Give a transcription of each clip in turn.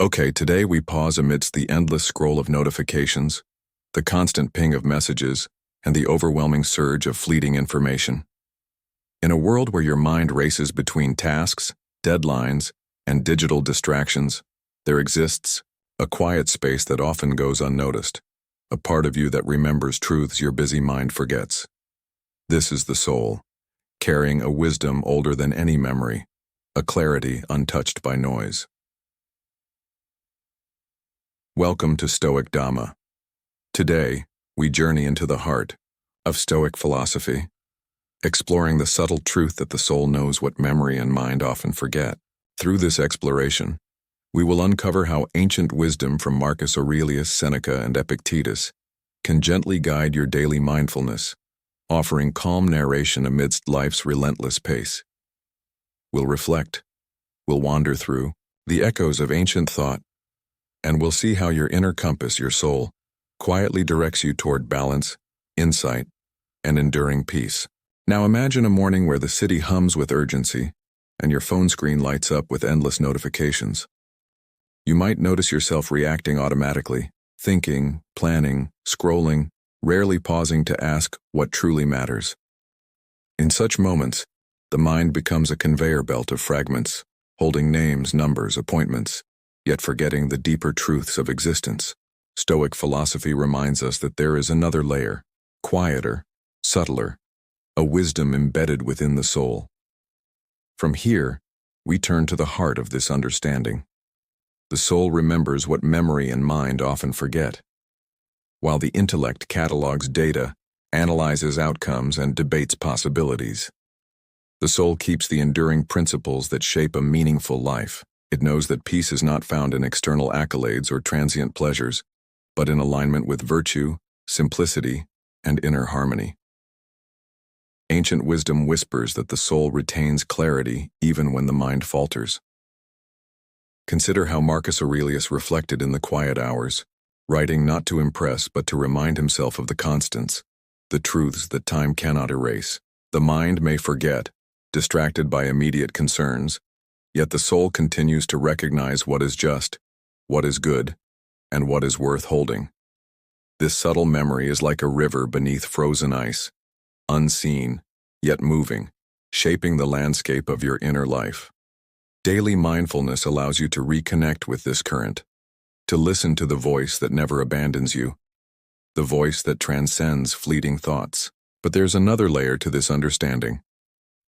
Okay, today we pause amidst the endless scroll of notifications, the constant ping of messages, and the overwhelming surge of fleeting information. In a world where your mind races between tasks, deadlines, and digital distractions, there exists a quiet space that often goes unnoticed, a part of you that remembers truths your busy mind forgets. This is the soul, carrying a wisdom older than any memory, a clarity untouched by noise. Welcome to Stoic Dhamma. Today, we journey into the heart of Stoic philosophy, exploring the subtle truth that the soul knows what memory and mind often forget. Through this exploration, we will uncover how ancient wisdom from Marcus Aurelius, Seneca, and Epictetus can gently guide your daily mindfulness, offering calm narration amidst life's relentless pace. We'll reflect, we'll wander through the echoes of ancient thought, and we'll see how your inner compass, your soul, quietly directs you toward balance, insight, and enduring peace. Now imagine a morning where the city hums with urgency and your phone screen lights up with endless notifications. You might notice yourself reacting automatically, thinking, planning, scrolling, rarely pausing to ask what truly matters. In such moments, the mind becomes a conveyor belt of fragments, holding names, numbers, appointments, yet forgetting the deeper truths of existence. Stoic philosophy reminds us that there is another layer, quieter, subtler, a wisdom embedded within the soul. From here, we turn to the heart of this understanding. The soul remembers what memory and mind often forget, while the intellect catalogs data, analyzes outcomes, and debates possibilities. The soul keeps the enduring principles that shape a meaningful life. It knows that peace is not found in external accolades or transient pleasures, but in alignment with virtue, simplicity, and inner harmony. Ancient wisdom whispers that the soul retains clarity even when the mind falters. Consider how Marcus Aurelius reflected in the quiet hours, writing not to impress but to remind himself of the constants, the truths that time cannot erase. The mind may forget, distracted by immediate concerns, yet the soul continues to recognize what is just, what is good, and what is worth holding. This subtle memory is like a river beneath frozen ice, unseen, yet moving, shaping the landscape of your inner life. Daily mindfulness allows you to reconnect with this current, to listen to the voice that never abandons you, the voice that transcends fleeting thoughts. But there's another layer to this understanding.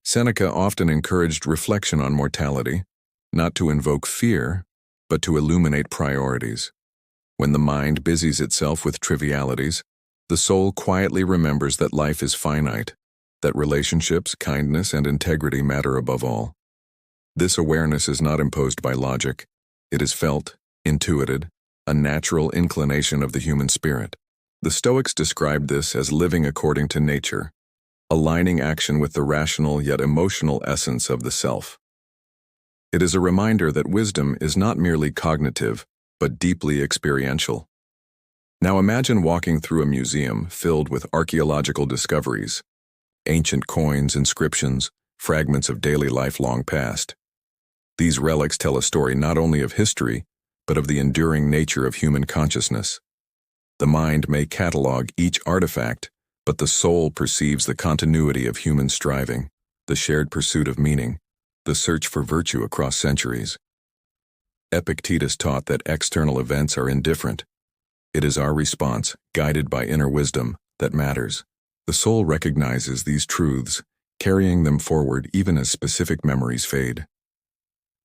Seneca often encouraged reflection on mortality, not to invoke fear, but to illuminate priorities. When the mind busies itself with trivialities, the soul quietly remembers that life is finite, that relationships, kindness, and integrity matter above all. This awareness is not imposed by logic. It is felt, intuited, a natural inclination of the human spirit. The Stoics described this as living according to nature, aligning action with the rational yet emotional essence of the self. It is a reminder that wisdom is not merely cognitive, but deeply experiential. Now imagine walking through a museum filled with archaeological discoveries, ancient coins, inscriptions, fragments of daily life long past. These relics tell a story not only of history, but of the enduring nature of human consciousness. The mind may catalog each artifact, but the soul perceives the continuity of human striving, the shared pursuit of meaning, the search for virtue across centuries. Epictetus taught that external events are indifferent. It is our response, guided by inner wisdom, that matters. The soul recognizes these truths, carrying them forward even as specific memories fade.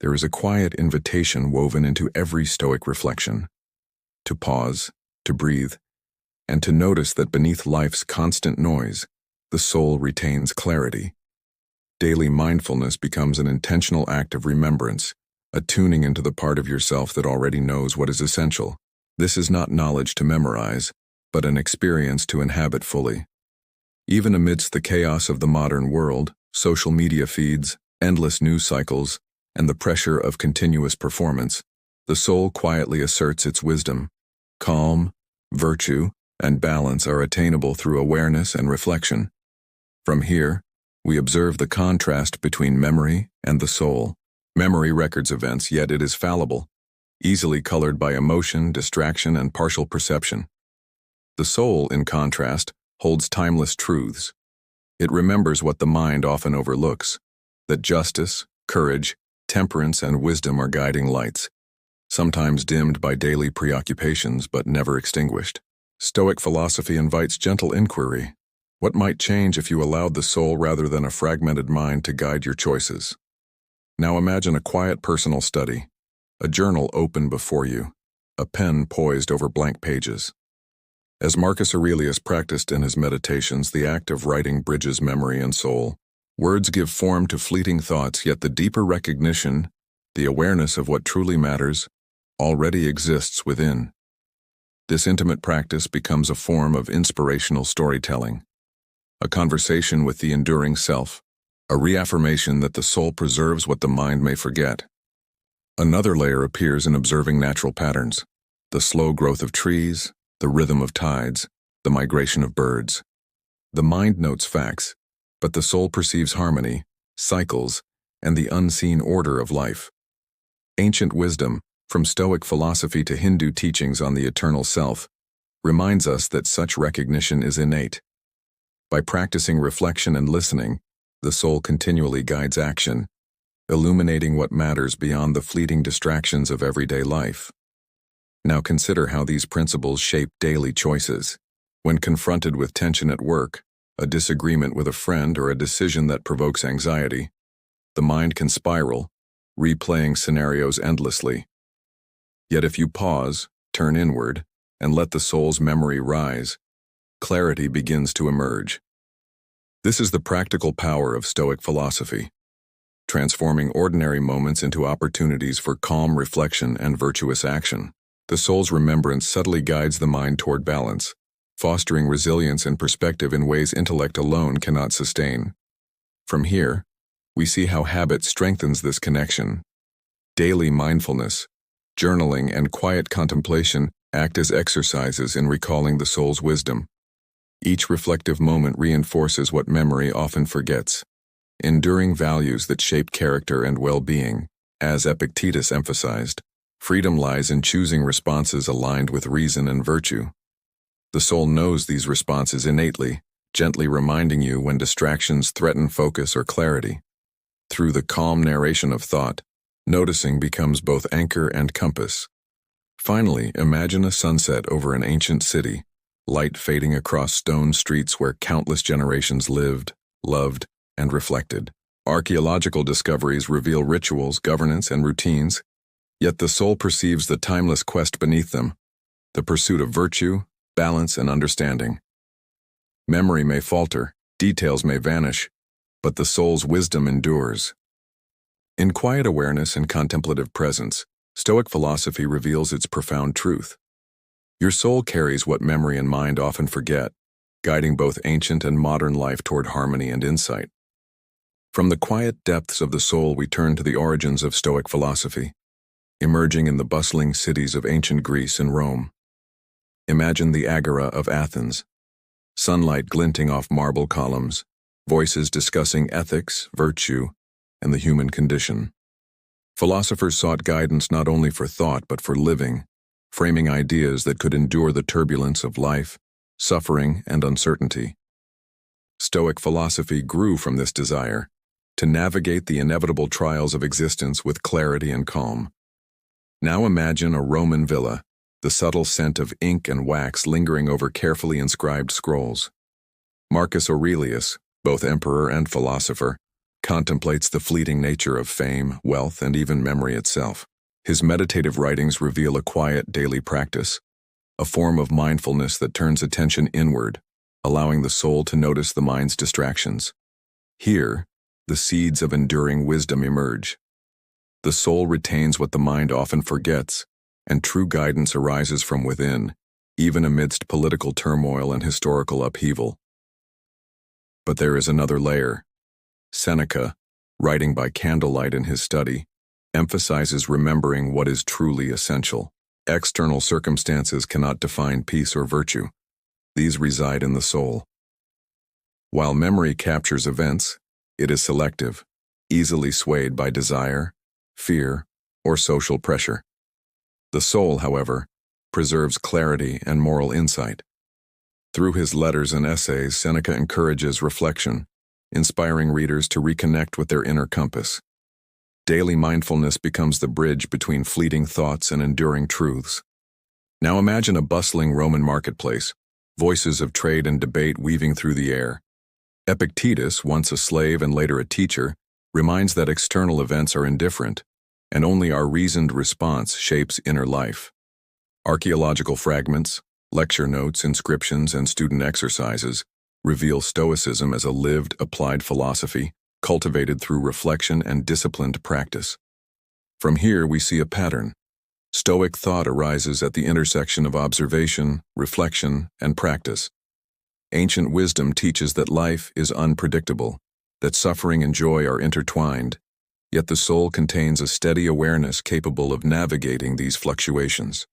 There is a quiet invitation woven into every Stoic reflection, to pause, to breathe, and to notice that beneath life's constant noise, the soul retains clarity. Daily mindfulness becomes an intentional act of remembrance, a tuning into the part of yourself that already knows what is essential. This is not knowledge to memorize, but an experience to inhabit fully. Even amidst the chaos of the modern world, social media feeds, endless news cycles, and the pressure of continuous performance, the soul quietly asserts its wisdom. Calm, virtue, and balance are attainable through awareness and reflection. From here, we observe the contrast between memory and the soul. Memory records events, yet it is fallible. easily colored by emotion, distraction, and partial perception. The soul, in contrast, holds timeless truths. It remembers what the mind often overlooks, that justice, courage, temperance, and wisdom are guiding lights, sometimes dimmed by daily preoccupations but never extinguished. Stoic philosophy invites gentle inquiry. What might change if you allowed the soul rather than a fragmented mind to guide your choices? Now imagine a quiet personal study, a journal open before you, a pen poised over blank pages. As Marcus Aurelius practiced in his meditations, the act of writing bridges memory and soul. Words give form to fleeting thoughts, yet the deeper recognition, the awareness of what truly matters, already exists within. This intimate practice becomes a form of inspirational storytelling, a conversation with the enduring self, a reaffirmation that the soul preserves what the mind may forget. Another layer appears in observing natural patterns, the slow growth of trees, the rhythm of tides, the migration of birds. The mind notes facts, but the soul perceives harmony, cycles, and the unseen order of life. Ancient wisdom, from Stoic philosophy to Hindu teachings on the eternal self, reminds us that such recognition is innate. By practicing reflection and listening, the soul continually guides action, illuminating what matters beyond the fleeting distractions of everyday life. Now consider how these principles shape daily choices. When confronted with tension at work, a disagreement with a friend, or a decision that provokes anxiety, the mind can spiral, replaying scenarios endlessly. Yet if you pause, turn inward, and let the soul's memory rise, clarity begins to emerge. This is the practical power of Stoic philosophy, transforming ordinary moments into opportunities for calm reflection and virtuous action. The soul's remembrance subtly guides the mind toward balance, fostering resilience and perspective in ways intellect alone cannot sustain. From here, we see how habit strengthens this connection. Daily mindfulness, journaling, and quiet contemplation act as exercises in recalling the soul's wisdom. Each reflective moment reinforces what memory often forgets, enduring values that shape character and well-being. As Epictetus emphasized, freedom lies in choosing responses aligned with reason and virtue. The soul knows these responses innately, gently reminding you when distractions threaten focus or clarity. Through the calm narration of thought, noticing becomes both anchor and compass. Finally, imagine a sunset over an ancient city, light fading across stone streets where countless generations lived, loved, and reflected. Archaeological discoveries reveal rituals, governance, and routines, yet the soul perceives the timeless quest beneath them, the pursuit of virtue, balance, and understanding. Memory may falter, details may vanish, but the soul's wisdom endures. In quiet awareness and contemplative presence, Stoic philosophy reveals its profound truth. Your soul carries what memory and mind often forget, guiding both ancient and modern life toward harmony and insight. From the quiet depths of the soul, we turn to the origins of Stoic philosophy, emerging in the bustling cities of ancient Greece and Rome. Imagine the agora of Athens, sunlight glinting off marble columns, voices discussing ethics, virtue, and the human condition. Philosophers sought guidance not only for thought but for living, framing ideas that could endure the turbulence of life, suffering, and uncertainty. Stoic philosophy grew from this desire to navigate the inevitable trials of existence with clarity and calm. Now imagine a Roman villa, the subtle scent of ink and wax lingering over carefully inscribed scrolls. Marcus Aurelius, both emperor and philosopher, contemplates the fleeting nature of fame, wealth, and even memory itself. His meditative writings reveal a quiet daily practice, a form of mindfulness that turns attention inward, allowing the soul to notice the mind's distractions. Here, the seeds of enduring wisdom emerge. The soul retains what the mind often forgets, and true guidance arises from within, even amidst political turmoil and historical upheaval. But there is another layer. Seneca, writing by candlelight in his study, emphasizes remembering what is truly essential. External circumstances cannot define peace or virtue. These reside in the soul. While memory captures events, it is selective, easily swayed by desire, fear, or social pressure. The soul, however, preserves clarity and moral insight. Through his letters and essays, Seneca encourages reflection, inspiring readers to reconnect with their inner compass. Daily mindfulness becomes the bridge between fleeting thoughts and enduring truths. Now imagine a bustling Roman marketplace, voices of trade and debate weaving through the air. Epictetus, once a slave and later a teacher, reminds that external events are indifferent, and only our reasoned response shapes inner life. Archaeological fragments, lecture notes, inscriptions, and student exercises reveal Stoicism as a lived, applied philosophy, cultivated through reflection and disciplined practice. From here we see a pattern. Stoic thought arises at the intersection of observation, reflection, and practice. Ancient wisdom teaches that life is unpredictable, that suffering and joy are intertwined, yet the soul contains a steady awareness capable of navigating these fluctuations.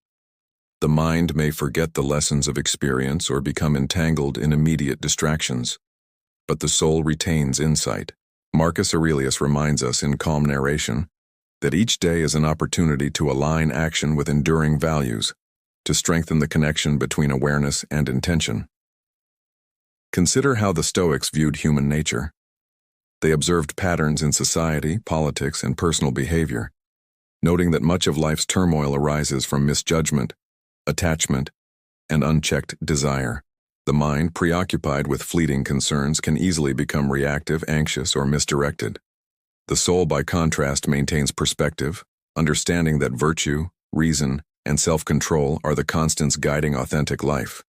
The mind may forget the lessons of experience or become entangled in immediate distractions, but the soul retains insight. Marcus Aurelius reminds us in calm narration that each day is an opportunity to align action with enduring values, to strengthen the connection between awareness and intention. Consider how the Stoics viewed human nature. They observed patterns in society, politics, and personal behavior, noting that much of life's turmoil arises from misjudgment, attachment, and unchecked desire. The mind, preoccupied with fleeting concerns, can easily become reactive, anxious, or misdirected. The soul, by contrast, maintains perspective, understanding that virtue, reason, and self-control are the constants guiding authentic life.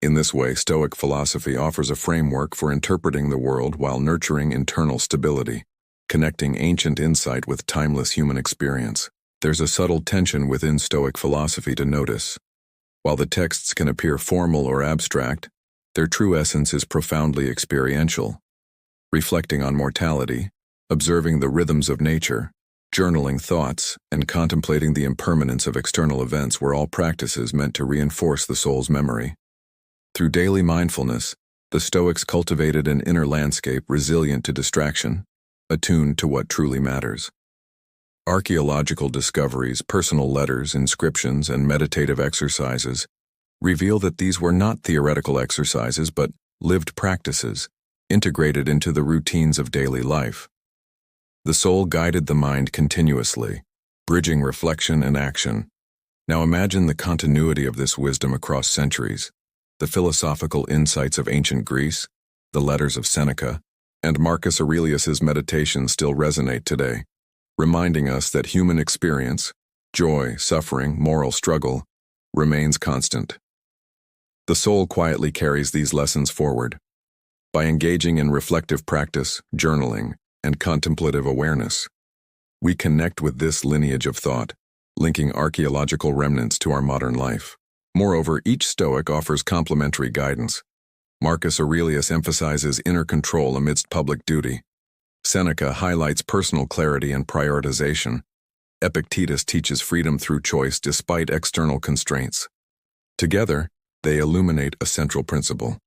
In this way, Stoic philosophy offers a framework for interpreting the world while nurturing internal stability, connecting ancient insight with timeless human experience. There's a subtle tension within Stoic philosophy to notice. While the texts can appear formal or abstract, their true essence is profoundly experiential. Reflecting on mortality, observing the rhythms of nature, journaling thoughts, and contemplating the impermanence of external events were all practices meant to reinforce the soul's memory. Through daily mindfulness, the Stoics cultivated an inner landscape resilient to distraction, attuned to what truly matters. Archaeological discoveries, personal letters, inscriptions, and meditative exercises reveal that these were not theoretical exercises but lived practices, integrated into the routines of daily life. The soul guided the mind continuously, bridging reflection and action. Now imagine the continuity of this wisdom across centuries. The philosophical insights of ancient Greece, the letters of Seneca, and Marcus Aurelius's meditations still resonate today, reminding us that human experience, joy, suffering, moral struggle, remains constant. The soul quietly carries these lessons forward. By engaging in reflective practice, journaling, and contemplative awareness, we connect with this lineage of thought, linking archaeological remnants to our modern life. Moreover, each Stoic offers complementary guidance. Marcus Aurelius emphasizes inner control amidst public duty. Seneca highlights personal clarity and prioritization. Epictetus teaches freedom through choice despite external constraints. Together, they illuminate a central principle.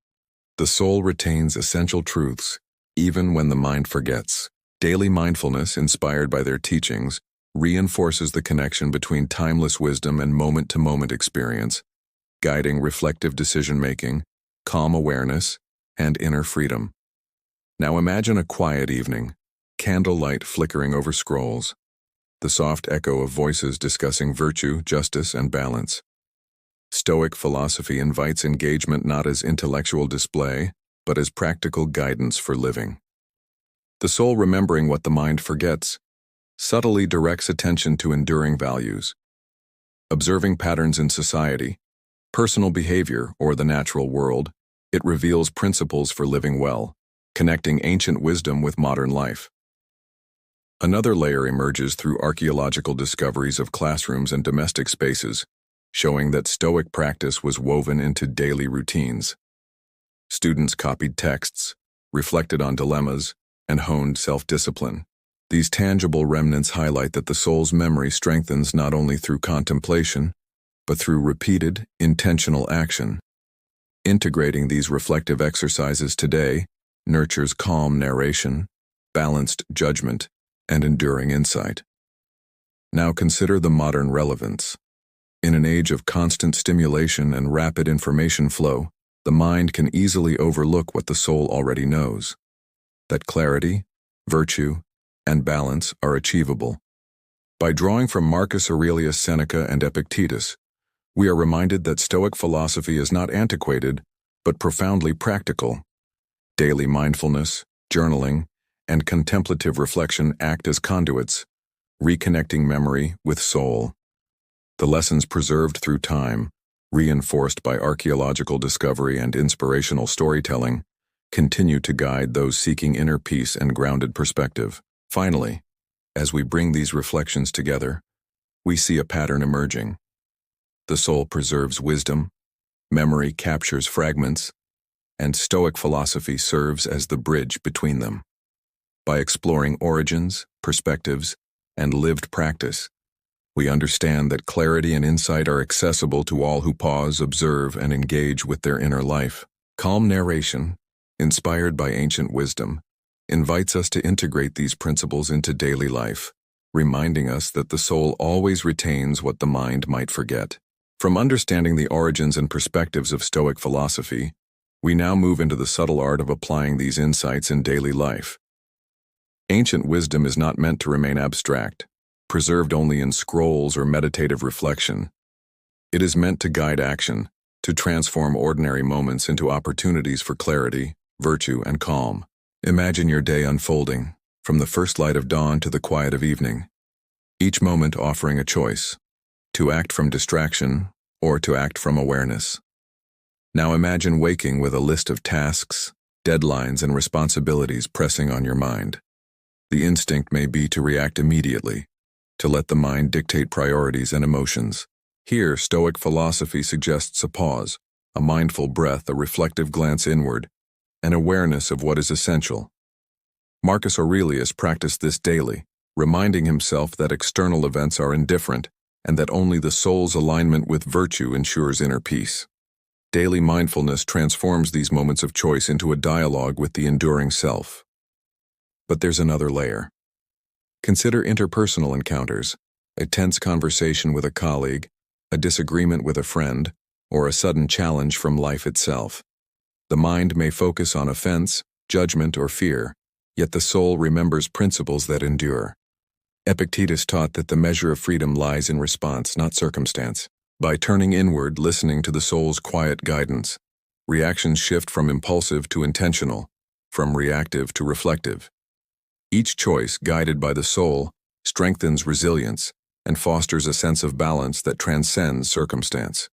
The soul retains essential truths, even when the mind forgets. Daily mindfulness, inspired by their teachings, reinforces the connection between timeless wisdom and moment-to-moment experience, guiding reflective decision-making, calm awareness, and inner freedom. Now imagine a quiet evening, candlelight flickering over scrolls, the soft echo of voices discussing virtue, justice, and balance. Stoic philosophy invites engagement not as intellectual display, but as practical guidance for living. The soul, remembering what the mind forgets, subtly directs attention to enduring values. Observing patterns in society, personal behavior, or the natural world, it reveals principles for living well, connecting ancient wisdom with modern life. Another layer emerges through archaeological discoveries of classrooms and domestic spaces, showing that Stoic practice was woven into daily routines. Students copied texts, reflected on dilemmas, and honed self-discipline. These tangible remnants highlight that the soul's memory strengthens not only through contemplation, but through repeated, intentional action. Integrating these reflective exercises today nurtures calm narration, balanced judgment, and enduring insight. Now consider the modern relevance. In an age of constant stimulation and rapid information flow, the mind can easily overlook what the soul already knows. That clarity, virtue, and balance are achievable. By drawing from Marcus Aurelius Seneca and Epictetus, we are reminded that Stoic philosophy is not antiquated, but profoundly practical. Daily mindfulness, journaling, and contemplative reflection act as conduits, reconnecting memory with soul. The lessons preserved through time, reinforced by archaeological discovery and inspirational storytelling, continue to guide those seeking inner peace and grounded perspective. Finally, as we bring these reflections together, we see a pattern emerging. The soul preserves wisdom, memory captures fragments, and Stoic philosophy serves as the bridge between them. By exploring origins, perspectives, and lived practice, we understand that clarity and insight are accessible to all who pause, observe, and engage with their inner life. Calm narration, inspired by ancient wisdom, invites us to integrate these principles into daily life, reminding us that the soul always retains what the mind might forget. From understanding the origins and perspectives of Stoic philosophy, we now move into the subtle art of applying these insights in daily life. Ancient wisdom is not meant to remain abstract, preserved only in scrolls or meditative reflection. It is meant to guide action, to transform ordinary moments into opportunities for clarity, virtue, and calm. Imagine your day unfolding, from the first light of dawn to the quiet of evening, each moment offering a choice, to act from distraction or to act from awareness. Now imagine waking with a list of tasks, deadlines, and responsibilities pressing on your mind. The instinct may be to react immediately, to let the mind dictate priorities and emotions. Here, Stoic philosophy suggests a pause, a mindful breath, a reflective glance inward, an awareness of what is essential. Marcus Aurelius practiced this daily, reminding himself that external events are indifferent and that only the soul's alignment with virtue ensures inner peace. Daily mindfulness transforms these moments of choice into a dialogue with the enduring self. But there's another layer. Consider interpersonal encounters, a tense conversation with a colleague, a disagreement with a friend, or a sudden challenge from life itself. The mind may focus on offense, judgment, or fear, yet the soul remembers principles that endure. Epictetus taught that the measure of freedom lies in response, not circumstance. By turning inward, listening to the soul's quiet guidance, reactions shift from impulsive to intentional, from reactive to reflective. Each choice, guided by the soul, strengthens resilience and fosters a sense of balance that transcends circumstance.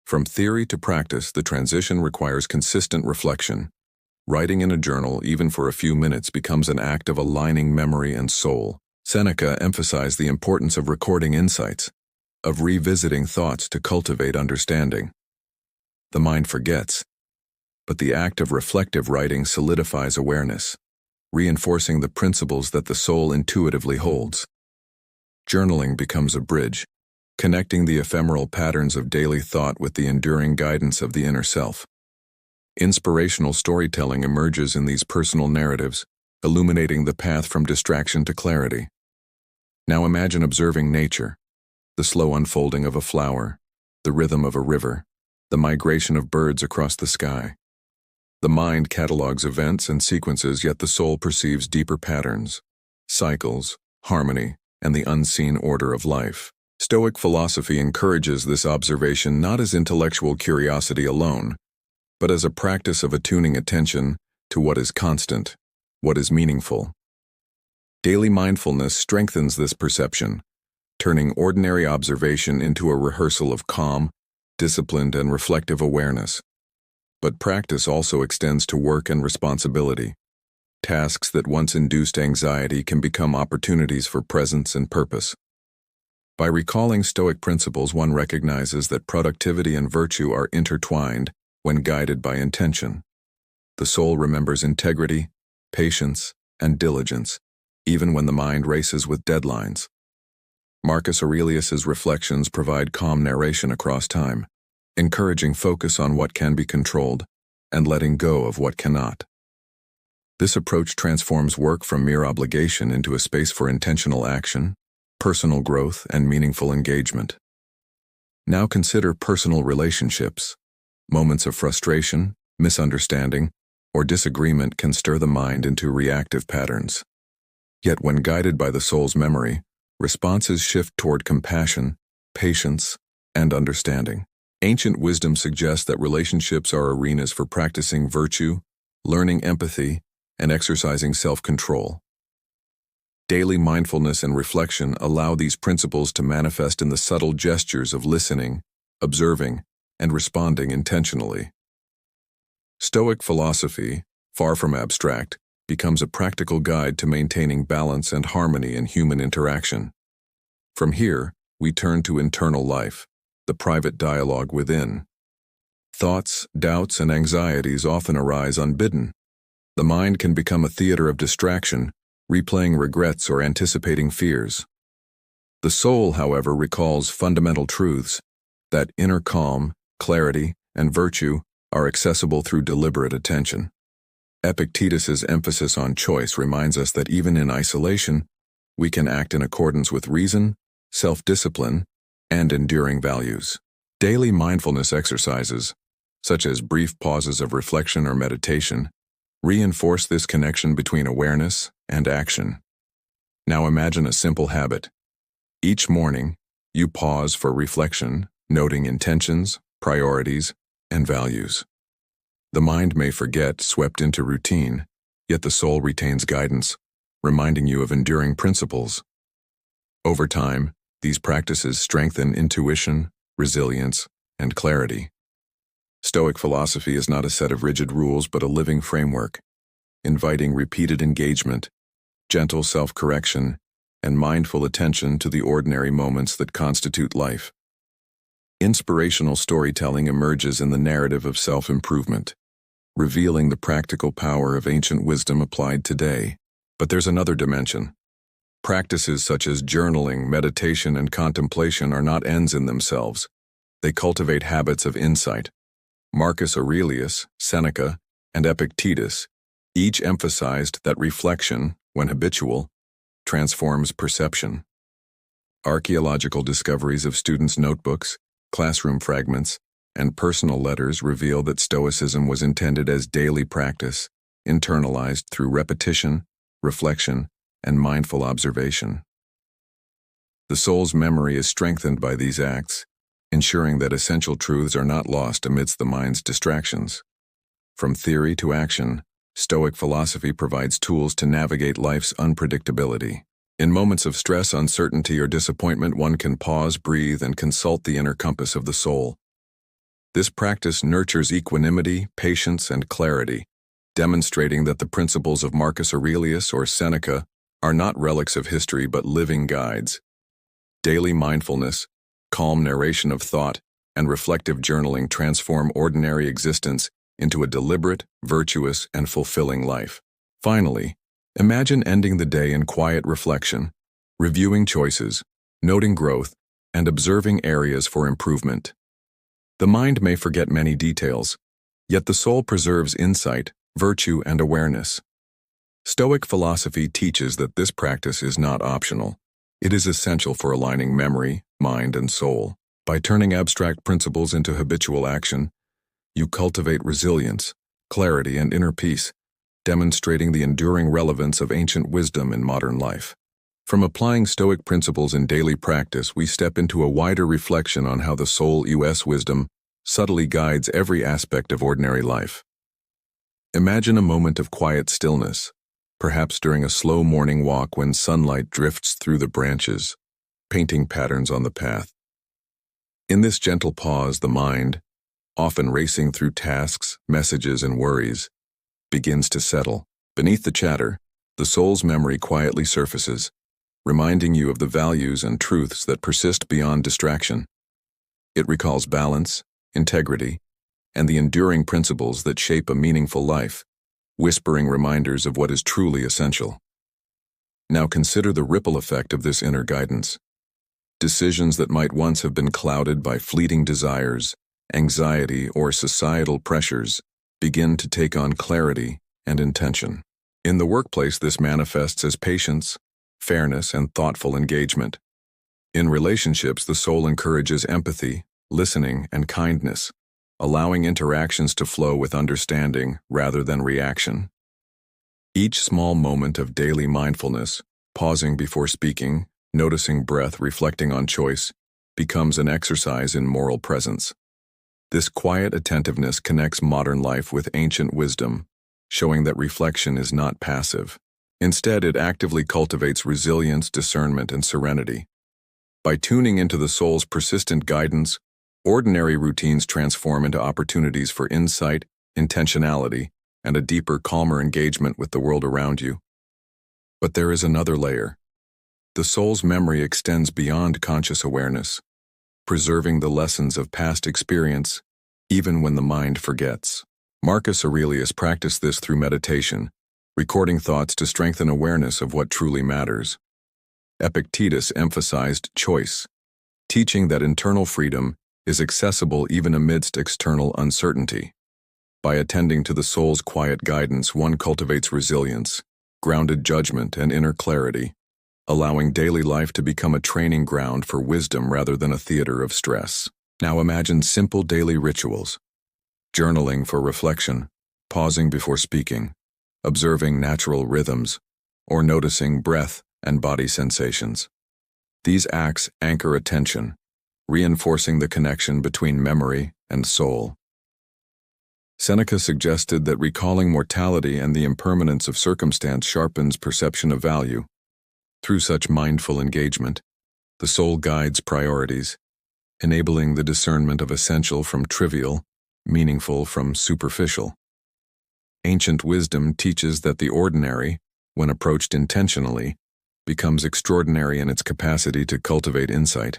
From theory to practice, the transition requires consistent reflection. Writing in a journal, even for a few minutes, becomes an act of aligning memory and soul. Seneca emphasized the importance of recording insights, of revisiting thoughts to cultivate understanding. The mind forgets, but the act of reflective writing solidifies awareness, reinforcing the principles that the soul intuitively holds. Journaling becomes a bridge, connecting the ephemeral patterns of daily thought with the enduring guidance of the inner self. Inspirational storytelling emerges in these personal narratives, illuminating the path from distraction to clarity. Now imagine observing nature, the slow unfolding of a flower, the rhythm of a river, the migration of birds across the sky. The mind catalogs events and sequences, yet the soul perceives deeper patterns, cycles, harmony, and the unseen order of life. Stoic philosophy encourages this observation not as intellectual curiosity alone, but as a practice of attuning attention to what is constant, what is meaningful. Daily mindfulness strengthens this perception, turning ordinary observation into a rehearsal of calm, disciplined, and reflective awareness. But practice also extends to work and responsibility. Tasks that once induced anxiety can become opportunities for presence and purpose. By recalling Stoic principles, one recognizes that productivity and virtue are intertwined when guided by intention. The soul remembers integrity, patience, and diligence, even when the mind races with deadlines. Marcus Aurelius's reflections provide calm narration across time, encouraging focus on what can be controlled and letting go of what cannot. This approach transforms work from mere obligation into a space for intentional action, personal growth, and meaningful engagement. Now consider personal relationships. Moments of frustration, misunderstanding, or disagreement can stir the mind into reactive patterns. Yet when guided by the soul's memory, responses shift toward compassion, patience, and understanding. Ancient wisdom suggests that relationships are arenas for practicing virtue, learning empathy, and exercising self-control. Daily mindfulness and reflection allow these principles to manifest in the subtle gestures of listening, observing, and responding intentionally. Stoic philosophy, far from abstract, becomes a practical guide to maintaining balance and harmony in human interaction. From here, we turn to internal life, the private dialogue within. Thoughts, doubts, and anxieties often arise unbidden. The mind can become a theater of distraction, replaying regrets or anticipating fears. The soul, however, recalls fundamental truths, that inner calm, clarity, and virtue are accessible through deliberate attention. Epictetus's emphasis on choice reminds us that even in isolation, we can act in accordance with reason, self-discipline, and enduring values. Daily mindfulness exercises, such as brief pauses of reflection or meditation, reinforce this connection between awareness and action. Now imagine a simple habit. Each morning, you pause for reflection, noting intentions, priorities, and values. The mind may forget, swept into routine, yet the soul retains guidance, reminding you of enduring principles. Over time, these practices strengthen intuition, resilience, and clarity. Stoic philosophy is not a set of rigid rules but a living framework, inviting repeated engagement, gentle self-correction, and mindful attention to the ordinary moments that constitute life. Inspirational storytelling emerges in the narrative of self-improvement, revealing the practical power of ancient wisdom applied today. But there's another dimension. Practices such as journaling, meditation, and contemplation are not ends in themselves. They cultivate habits of insight. Marcus Aurelius, Seneca, and Epictetus each emphasized that reflection, when habitual, transforms perception. Archaeological discoveries of students' notebooks, classroom fragments, and personal letters reveal that Stoicism was intended as daily practice, internalized through repetition, reflection, and mindful observation. The soul's memory is strengthened by these acts, ensuring that essential truths are not lost amidst the mind's distractions. From theory to action, Stoic philosophy provides tools to navigate life's unpredictability. In moments of stress, uncertainty, or disappointment, one can pause, breathe, and consult the inner compass of the soul. This practice nurtures equanimity, patience, and clarity, demonstrating that the principles of Marcus Aurelius or Seneca are not relics of history but living guides. Daily mindfulness, calm narration of thought, and reflective journaling transform ordinary existence into a deliberate, virtuous, and fulfilling life. Finally, imagine ending the day in quiet reflection, reviewing choices, noting growth, and observing areas for improvement. The mind may forget many details, yet the soul preserves insight, virtue, and awareness. Stoic philosophy teaches that this practice is not optional. It is essential for aligning memory, mind, and soul. By turning abstract principles into habitual action, you cultivate resilience, clarity, and inner peace, demonstrating the enduring relevance of ancient wisdom in modern life. From applying Stoic principles in daily practice, we step into a wider reflection on how the soul's wisdom subtly guides every aspect of ordinary life. Imagine a moment of quiet stillness, perhaps during a slow morning walk when sunlight drifts through the branches, painting patterns on the path. In this gentle pause, the mind, often racing through tasks, messages, and worries, begins to settle. Beneath the chatter, the soul's memory quietly surfaces, reminding you of the values and truths that persist beyond distraction. It recalls balance, integrity, and the enduring principles that shape a meaningful life, whispering reminders of what is truly essential. Now consider the ripple effect of this inner guidance. Decisions that might once have been clouded by fleeting desires, anxiety, or societal pressures begin to take on clarity and intention. In the workplace, this manifests as patience, fairness, and thoughtful engagement. In relationships, the soul encourages empathy, listening, and kindness, allowing interactions to flow with understanding rather than reaction. Each small moment of daily mindfulness, pausing before speaking, noticing breath, reflecting on choice, becomes an exercise in moral presence. This quiet attentiveness connects modern life with ancient wisdom, showing that reflection is not passive. Instead, it actively cultivates resilience, discernment, and serenity. By tuning into the soul's persistent guidance, ordinary routines transform into opportunities for insight, intentionality, and a deeper, calmer engagement with the world around you. But there is another layer. The soul's memory extends beyond conscious awareness, preserving the lessons of past experience, even when the mind forgets. Marcus Aurelius practiced this through meditation, recording thoughts to strengthen awareness of what truly matters. Epictetus emphasized choice, teaching that internal freedom is accessible even amidst external uncertainty. By attending to the soul's quiet guidance, one cultivates resilience, grounded judgment, and inner clarity, allowing daily life to become a training ground for wisdom rather than a theater of stress. Now imagine simple daily rituals: journaling for reflection, pausing before speaking, observing natural rhythms, or noticing breath and body sensations. These acts anchor attention, reinforcing the connection between memory and soul. Seneca suggested that recalling mortality and the impermanence of circumstance sharpens perception of value. Through such mindful engagement, the soul guides priorities, enabling the discernment of essential from trivial, meaningful from superficial. Ancient wisdom teaches that the ordinary, when approached intentionally, becomes extraordinary in its capacity to cultivate insight.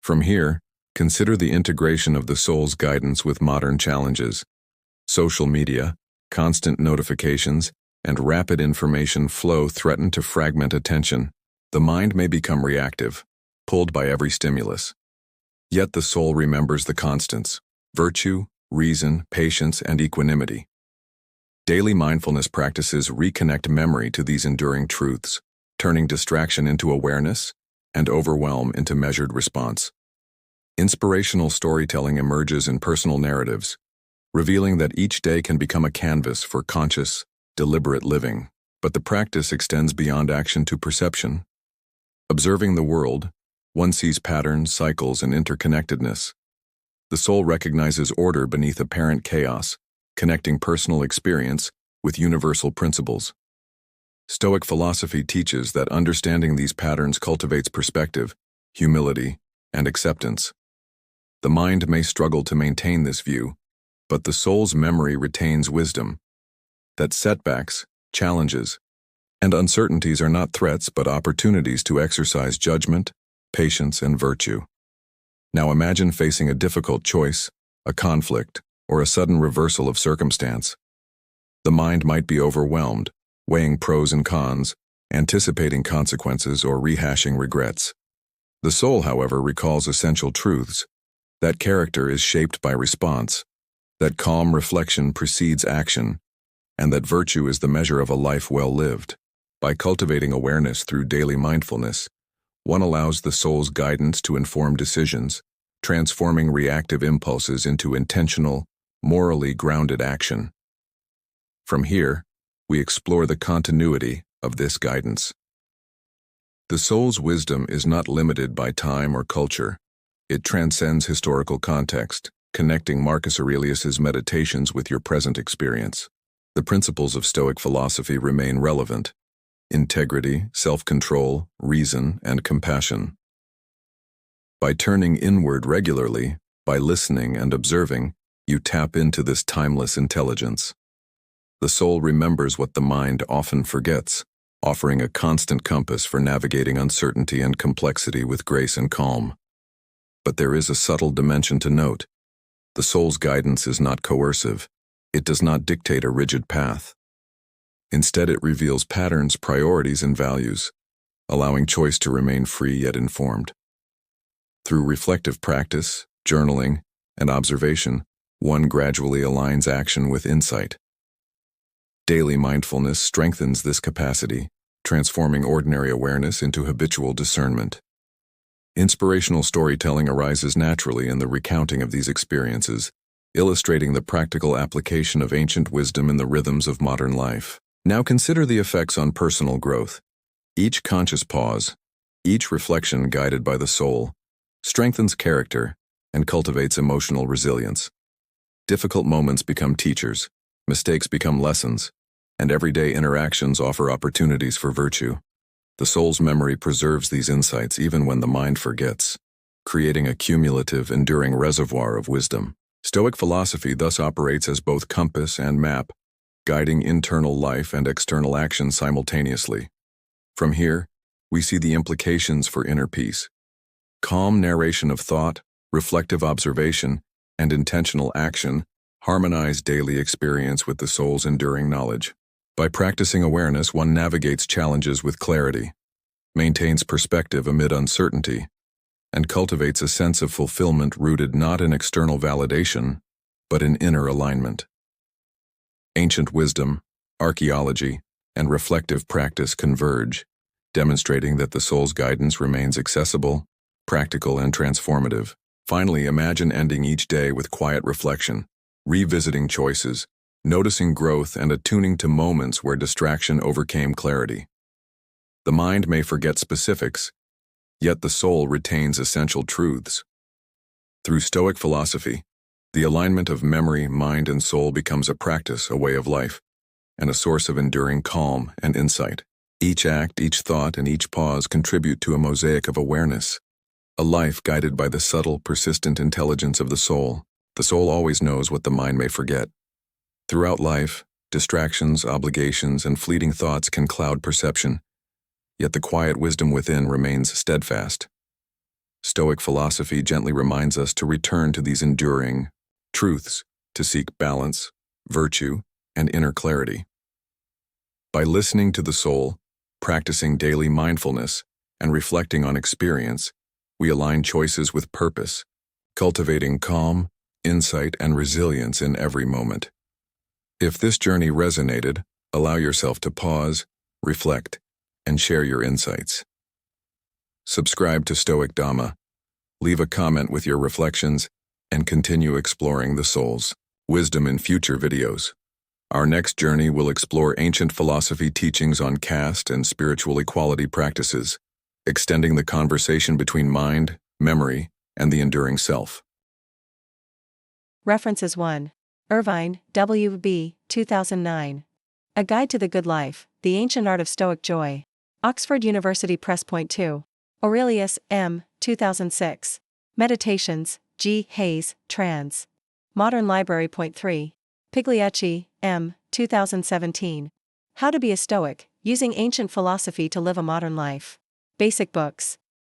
From here, consider the integration of the soul's guidance with modern challenges. Social media, constant notifications, and rapid information flow threaten to fragment attention. The mind may become reactive, pulled by every stimulus. Yet the soul remembers the constants: virtue, reason, patience, and equanimity. Daily mindfulness practices reconnect memory to these enduring truths, turning distraction into awareness and overwhelm into measured response. Inspirational storytelling emerges in personal narratives, revealing that each day can become a canvas for conscious, deliberate living. But the practice extends beyond action to perception. Observing the world, one sees patterns, cycles, and interconnectedness. The soul recognizes order beneath apparent chaos, connecting personal experience with universal principles. Stoic philosophy teaches that understanding these patterns cultivates perspective, humility, and acceptance. The mind may struggle to maintain this view, but the soul's memory retains wisdom that setbacks, challenges, and uncertainties are not threats but opportunities to exercise judgment, patience, and virtue. Now imagine facing a difficult choice, a conflict, or a sudden reversal of circumstance. The mind might be overwhelmed, weighing pros and cons, anticipating consequences, or rehashing regrets. The soul, however, recalls essential truths: that character is shaped by response, that calm reflection precedes action, and that virtue is the measure of a life well lived. By cultivating awareness through daily mindfulness, one allows the soul's guidance to inform decisions, transforming reactive impulses into intentional, morally grounded action. From here, we explore the continuity of this guidance. The soul's wisdom is not limited by time or culture. It transcends historical context, connecting Marcus Aurelius's meditations with your present experience. The principles of Stoic philosophy remain relevant: integrity, self-control, reason, and compassion. By turning inward regularly, by listening and observing, you tap into this timeless intelligence. The soul remembers what the mind often forgets, offering a constant compass for navigating uncertainty and complexity with grace and calm. But there is a subtle dimension to note. The soul's guidance is not coercive. It does not dictate a rigid path. Instead, it reveals patterns, priorities, and values, allowing choice to remain free yet informed. Through reflective practice, journaling, and observation, one gradually aligns action with insight. Daily mindfulness strengthens this capacity, transforming ordinary awareness into habitual discernment. Inspirational storytelling arises naturally in the recounting of these experiences, illustrating the practical application of ancient wisdom in the rhythms of modern life. Now consider the effects on personal growth. Each conscious pause, each reflection guided by the soul, strengthens character and cultivates emotional resilience. Difficult moments become teachers, mistakes become lessons, and everyday interactions offer opportunities for virtue. The soul's memory preserves these insights even when the mind forgets, creating a cumulative, enduring reservoir of wisdom. Stoic philosophy thus operates as both compass and map, guiding internal life and external action simultaneously. From here, we see the implications for inner peace. Calm narration of thought, reflective observation, and intentional action harmonize daily experience with the soul's enduring knowledge. By practicing awareness, one navigates challenges with clarity, maintains perspective amid uncertainty, and cultivates a sense of fulfillment rooted not in external validation, but in inner alignment. Ancient wisdom, archaeology, and reflective practice converge, demonstrating that the soul's guidance remains accessible, practical, and transformative. Finally, imagine ending each day with quiet reflection, revisiting choices, noticing growth, and attuning to moments where distraction overcame clarity. The mind may forget specifics, yet the soul retains essential truths. Through Stoic philosophy, the alignment of memory, mind, and soul becomes a practice, a way of life, and a source of enduring calm and insight. Each act, each thought, and each pause contribute to a mosaic of awareness, a life guided by the subtle, persistent intelligence of the soul. The soul always knows what the mind may forget. Throughout life, distractions, obligations, and fleeting thoughts can cloud perception, yet the quiet wisdom within remains steadfast. Stoic philosophy gently reminds us to return to these enduring truths, to seek balance, virtue, and inner clarity. By listening to the soul, practicing daily mindfulness, and reflecting on experience, we align choices with purpose, cultivating calm, insight, and resilience in every moment. If this journey resonated, allow yourself to pause, reflect, and share your insights. Subscribe to Stoic Dhamma, leave a comment with your reflections, and continue exploring the soul's wisdom in future videos. Our next journey will explore ancient philosophy teachings on caste and spiritual equality practices, extending the conversation between mind, memory, and the enduring self. References 1. Irvine, W.B., 2009. A Guide to the Good Life, The Ancient Art of Stoic Joy. Oxford University Press. Point 2. Aurelius, M., 2006. Meditations, G. Hayes, trans. Modern Library. Point 3. Pigliacci, M., 2017. How to be a Stoic, Using Ancient Philosophy to Live a Modern Life. Basic Books.